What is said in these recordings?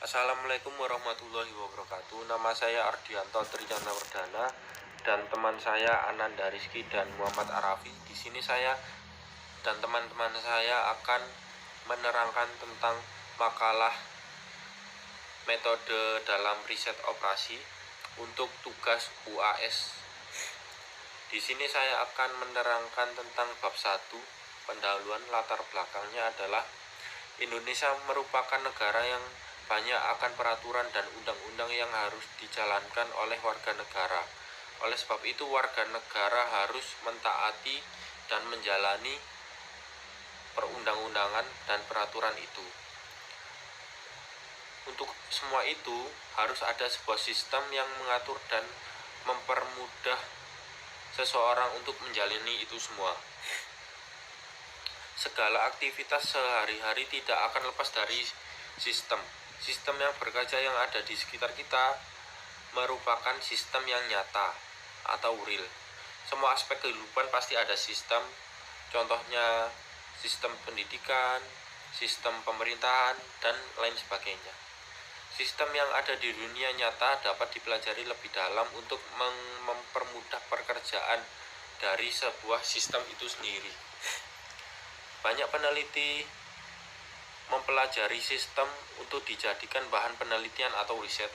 Assalamualaikum warahmatullahi wabarakatuh. Nama saya Ardianto Tricana Wardana dan teman saya Ananda Rizky dan Muhammad Arafi. Di sini saya dan teman-teman saya akan menerangkan tentang makalah metode dalam riset operasi untuk tugas UAS. Di sini saya akan menerangkan tentang bab 1. Pendahuluan. Latar belakangnya adalah Indonesia merupakan negara yang banyak akan peraturan dan undang-undang yang harus dijalankan oleh warga negara. Oleh sebab itu, warga negara harus mentaati dan menjalani perundang-undangan dan peraturan itu. Untuk semua itu, harus ada sebuah sistem yang mengatur dan mempermudah seseorang untuk menjalani itu semua. Segala aktivitas sehari-hari tidak akan lepas dari sistem. Sistem yang berkaca yang ada di sekitar kita merupakan sistem yang nyata atau real. Semua aspek kehidupan pasti ada sistem. Contohnya sistem pendidikan, sistem pemerintahan, dan lain sebagainya. Sistem yang ada di dunia nyata dapat dipelajari lebih dalam untuk mempermudah pekerjaan dari sebuah sistem itu sendiri. Banyak peneliti mempelajari sistem untuk dijadikan bahan penelitian atau riset.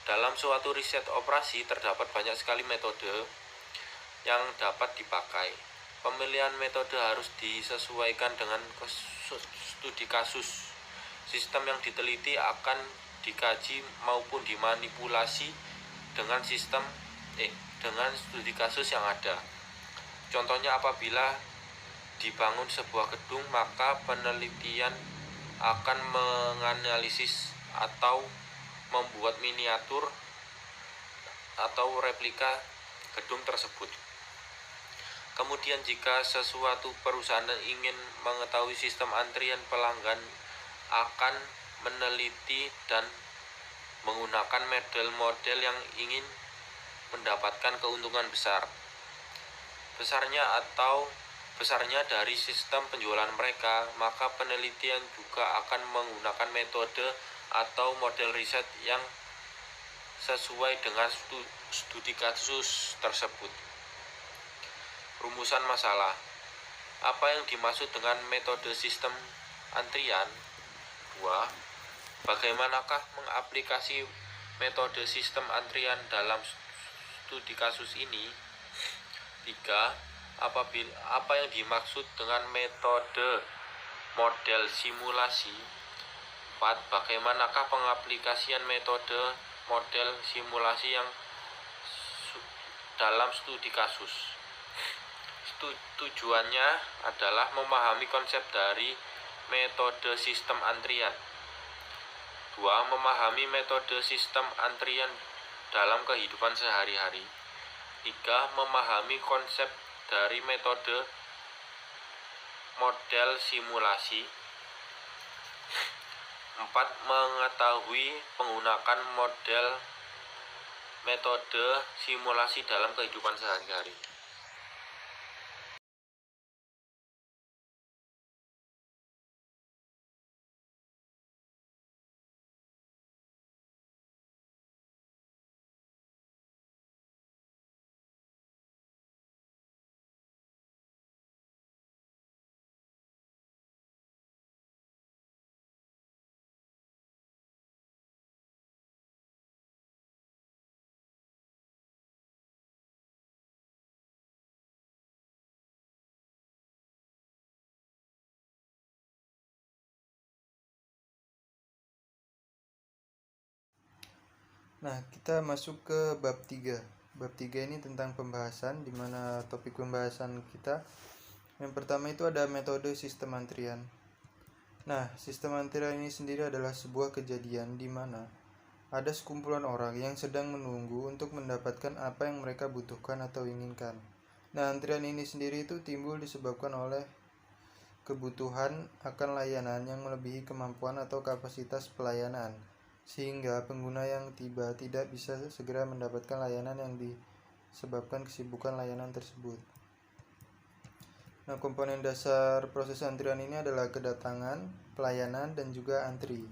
Dalam suatu riset operasi terdapat banyak sekali metode yang dapat dipakai. Pemilihan metode harus disesuaikan dengan studi kasus. Sistem yang diteliti akan dikaji maupun dimanipulasi dengan dengan studi kasus yang ada. Contohnya, apabila dibangun sebuah gedung, maka penelitian akan menganalisis atau membuat miniatur atau replika gedung tersebut. Kemudian jika sesuatu perusahaan ingin mengetahui sistem antrian pelanggan, akan meneliti dan menggunakan model yang ingin mendapatkan keuntungan besarnya dari sistem penjualan mereka, maka penelitian juga akan menggunakan metode atau model riset yang sesuai dengan studi kasus tersebut. Rumusan masalah. Apa yang dimaksud dengan metode sistem antrian? 2. Bagaimanakah mengaplikasi metode sistem antrian dalam studi kasus ini? 3. Apa yang dimaksud dengan metode model simulasi? 4. Bagaimanakah pengaplikasian metode model simulasi yang dalam studi kasus? Tujuannya adalah memahami konsep dari metode sistem antrian. 2. Memahami metode sistem antrian dalam kehidupan sehari-hari. 3. Memahami konsep dari metode model simulasi. 4. Mengetahui penggunaan metode simulasi dalam kehidupan sehari-hari. Nah, kita masuk ke bab 3. Bab 3 ini tentang pembahasan, di mana topik pembahasan kita yang pertama itu ada metode sistem antrian. Nah, sistem antrian ini sendiri adalah sebuah kejadian di mana ada sekumpulan orang yang sedang menunggu untuk mendapatkan apa yang mereka butuhkan atau inginkan. Nah, antrian ini sendiri itu timbul disebabkan oleh kebutuhan akan layanan yang melebihi kemampuan atau kapasitas pelayanan, sehingga pengguna yang tiba tidak bisa segera mendapatkan layanan yang disebabkan kesibukan layanan tersebut. Nah, komponen dasar proses antrian ini adalah kedatangan, pelayanan, dan juga antri.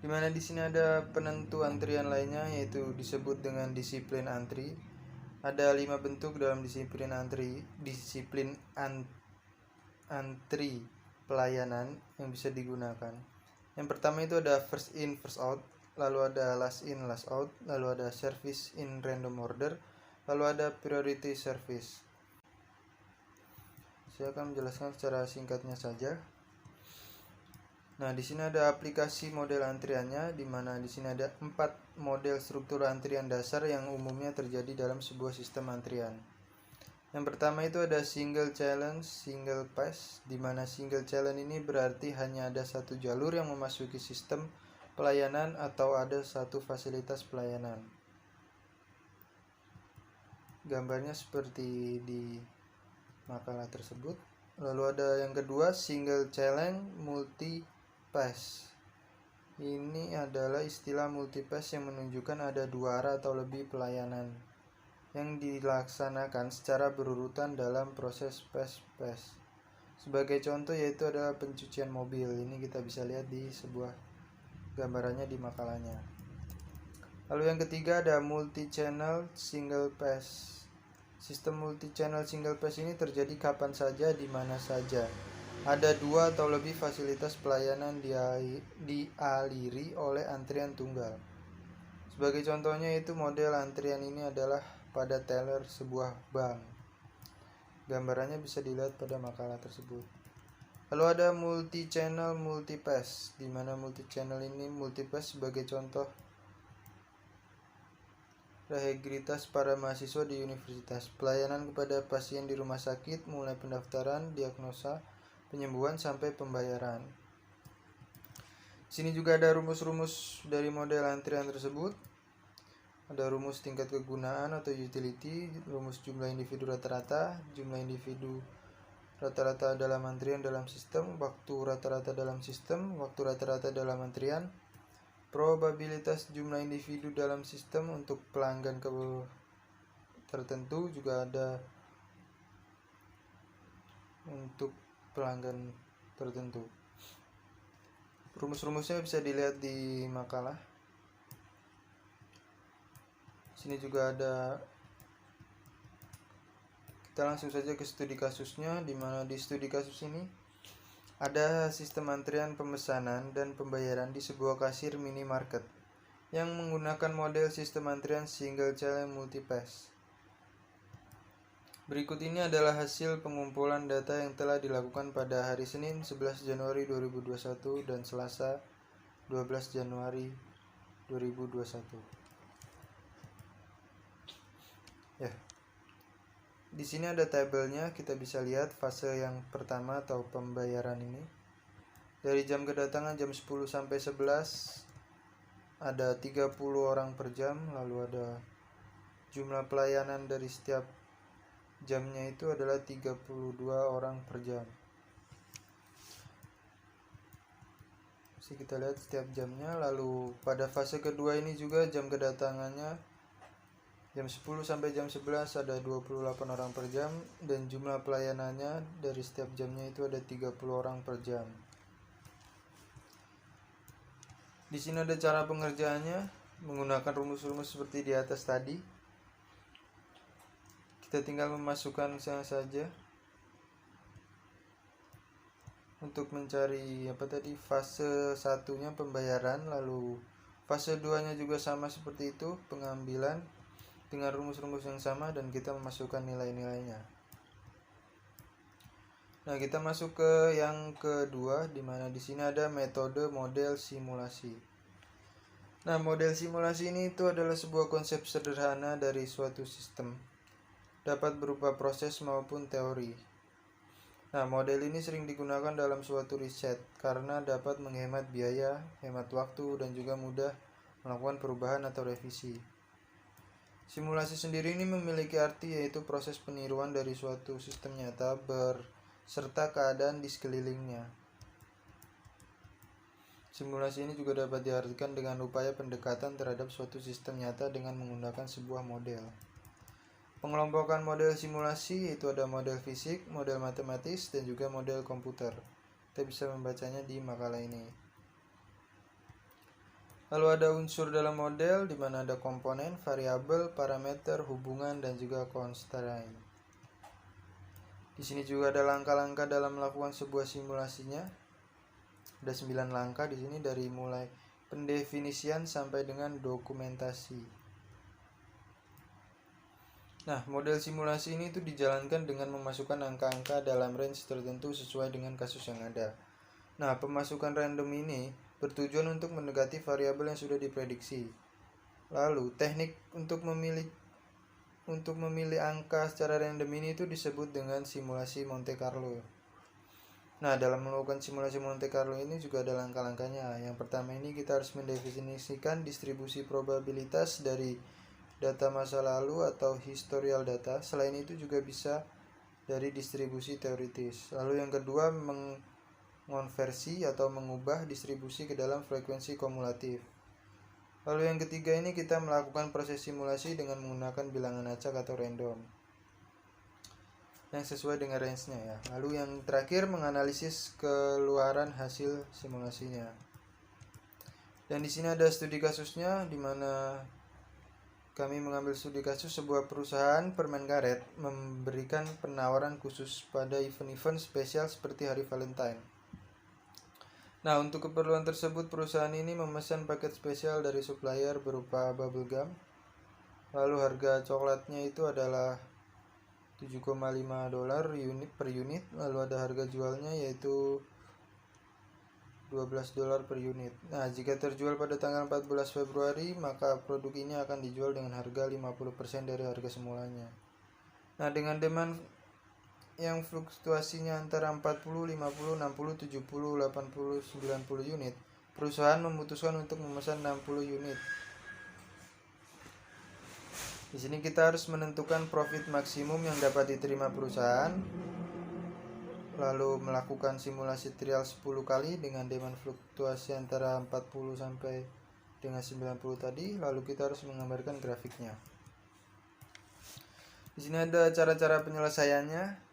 Dimana di sini ada penentu antrian lainnya, yaitu disebut dengan disiplin antri. Ada 5 bentuk dalam disiplin antri. Antri pelayanan yang bisa digunakan. Yang pertama itu ada first in first out, lalu ada last in last out, lalu ada service in random order, lalu ada priority service. Saya akan menjelaskan secara singkatnya saja. Nah, di sini ada aplikasi model antriannya, di mana di sini ada 4 model struktur antrian dasar yang umumnya terjadi dalam sebuah sistem antrian. Yang pertama itu ada single challenge, single pass, di mana single challenge ini berarti hanya ada satu jalur yang memasuki sistem pelayanan atau ada satu fasilitas pelayanan. Gambarnya seperti di makalah tersebut. Lalu ada yang kedua, single challenge multi pass. Ini adalah istilah multipass yang menunjukkan ada 2 arah atau lebih pelayanan yang dilaksanakan secara berurutan dalam proses pass. Sebagai contoh yaitu adalah pencucian mobil. Ini kita bisa lihat di sebuah gambarannya di makalahnya. Lalu yang ketiga ada multi-channel single pass. Sistem multi-channel single pass ini terjadi kapan saja, di mana saja. Ada 2 atau lebih fasilitas pelayanan dialiri oleh antrian tunggal. Sebagai contohnya itu model antrian ini adalah pada teller sebuah bank. Gambarannya bisa dilihat pada makalah tersebut. Lalu ada multi-channel multipass, di mana multi-channel ini multipass sebagai contoh rehabilitas para mahasiswa di universitas, pelayanan kepada pasien di rumah sakit, mulai pendaftaran, diagnosa, penyembuhan sampai pembayaran. Sini juga ada rumus-rumus dari model antrian tersebut. Ada rumus tingkat kegunaan atau utility, rumus jumlah individu rata-rata, jumlah individu rata-rata dalam antrian dalam sistem, waktu rata-rata dalam sistem, waktu rata-rata dalam antrian, probabilitas jumlah individu dalam sistem untuk pelanggan tertentu, juga ada untuk pelanggan tertentu. Rumus-rumusnya bisa dilihat di makalah. Sini juga ada. Kita langsung saja ke studi kasusnya, di mana di studi kasus ini ada sistem antrian pemesanan dan pembayaran di sebuah kasir minimarket yang menggunakan model sistem antrian single channel multipass. Berikut ini adalah hasil pengumpulan data yang telah dilakukan pada hari Senin 11 Januari 2021 dan Selasa 12 Januari 2021. Ya. Di sini ada tabelnya, kita bisa lihat fase yang pertama atau pembayaran ini. Dari jam kedatangan jam 10 sampai 11 ada 30 orang per jam, lalu ada jumlah pelayanan dari setiap jamnya itu adalah 32 orang per jam. Bisa kita lihat setiap jamnya. Lalu pada fase kedua ini juga jam kedatangannya jam 10 sampai jam 11 ada 28 orang per jam, dan jumlah pelayanannya dari setiap jamnya itu ada 30 orang per jam. Di sini ada cara pengerjaannya menggunakan rumus-rumus seperti di atas tadi. Kita tinggal memasukkan saja untuk mencari fase satunya pembayaran, lalu fase 2-nya juga sama seperti itu, pengambilan dengan rumus-rumus yang sama, dan kita memasukkan nilai-nilainya. Nah, kita masuk ke yang kedua, di mana di sini ada metode model simulasi. Nah, model simulasi ini itu adalah sebuah konsep sederhana dari suatu sistem. Dapat berupa proses maupun teori. Nah, model ini sering digunakan dalam suatu riset karena dapat menghemat biaya, hemat waktu, dan juga mudah melakukan perubahan atau revisi. Simulasi sendiri ini memiliki arti, yaitu proses peniruan dari suatu sistem nyata serta keadaan di sekelilingnya. Simulasi ini juga dapat diartikan dengan upaya pendekatan terhadap suatu sistem nyata dengan menggunakan sebuah model. Pengelompokan model simulasi itu ada model fisik, model matematis, dan juga model komputer. Kita bisa membacanya di makalah ini. Lalu ada unsur dalam model di mana ada komponen, variabel, parameter, hubungan, dan juga constraint. Di sini juga ada langkah-langkah dalam melakukan sebuah simulasinya. Ada 9 langkah di sini dari mulai pendefinisian sampai dengan dokumentasi. Nah, model simulasi ini dijalankan dengan memasukkan angka-angka dalam range tertentu sesuai dengan kasus yang ada. Nah, pemasukan random ini bertujuan untuk mendekati variabel yang sudah diprediksi. Lalu, teknik untuk memilih angka secara random ini disebut dengan simulasi Monte Carlo. Nah, dalam melakukan simulasi Monte Carlo ini juga ada langkah-langkahnya. Yang pertama ini kita harus mendefinisikan distribusi probabilitas dari data masa lalu atau historial data. Selain itu juga bisa dari distribusi teoritis. Lalu yang kedua, mengonversi atau mengubah distribusi ke dalam frekuensi kumulatif. Lalu yang ketiga ini kita melakukan proses simulasi dengan menggunakan bilangan acak atau random yang sesuai dengan range-nya ya. Lalu yang terakhir menganalisis keluaran hasil simulasinya. Dan di sini ada studi kasusnya di mana kami mengambil studi kasus sebuah perusahaan permen karet memberikan penawaran khusus pada event-event spesial seperti hari Valentine. Nah, untuk keperluan tersebut perusahaan ini memesan paket spesial dari supplier berupa bubble gum. Lalu harga coklatnya itu adalah $7,5 unit per unit. Lalu ada harga jualnya yaitu $12 per unit. Nah, jika terjual pada tanggal 14 Februari, maka produk ini akan dijual dengan harga 50% dari harga semulanya. Nah, dengan demand yang fluktuasinya antara 40, 50, 60, 70, 80, 90 unit, perusahaan memutuskan untuk memesan 60 unit. Di sini kita harus menentukan profit maksimum yang dapat diterima perusahaan, lalu melakukan simulasi trial 10 kali dengan demand fluktuasi antara 40 sampai dengan 90 tadi, lalu kita harus menggambarkan grafiknya. Di sini ada cara-cara penyelesaiannya,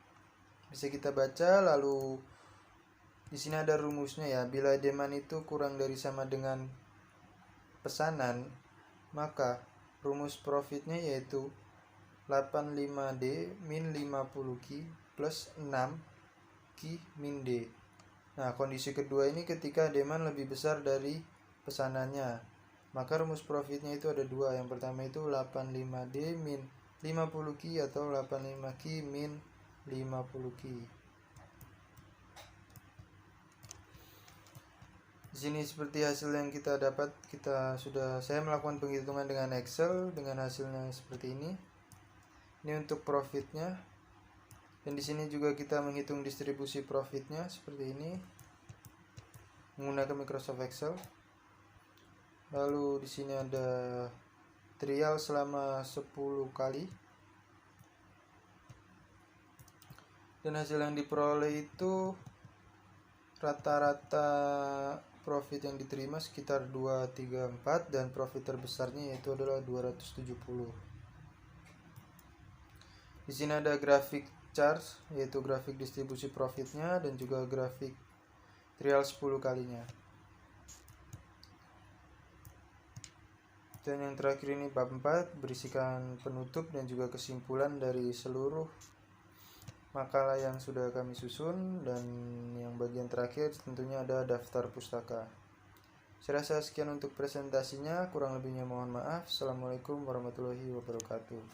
bisa kita baca. Lalu di sini ada rumusnya ya. Bila demand itu kurang dari sama dengan pesanan, maka rumus profitnya yaitu 85D min 50Q plus 6Q min D. Nah, kondisi kedua ini ketika demand lebih besar dari pesanannya, maka rumus profitnya itu ada dua. Yang pertama itu 85D min 50Q atau 85Q min 50Q. Di sini seperti hasil yang kita dapat, saya melakukan penghitungan dengan Excel dengan hasilnya seperti ini. Ini untuk profitnya. Dan di sini juga kita menghitung distribusi profitnya seperti ini menggunakan Microsoft Excel. Lalu di sini ada trial selama 10 kali. Dan hasil yang diperoleh itu rata-rata profit yang diterima sekitar 234 dan profit terbesarnya yaitu adalah 270. Di sini ada grafik chart yaitu grafik distribusi profitnya dan juga grafik trial 10 kalinya. Dan yang terakhir ini bab 4 berisikan penutup dan juga kesimpulan dari seluruh makalah yang sudah kami susun, dan yang bagian terakhir tentunya ada daftar pustaka. Saya rasa sekian untuk presentasinya, kurang lebihnya mohon maaf. Assalamualaikum warahmatullahi wabarakatuh.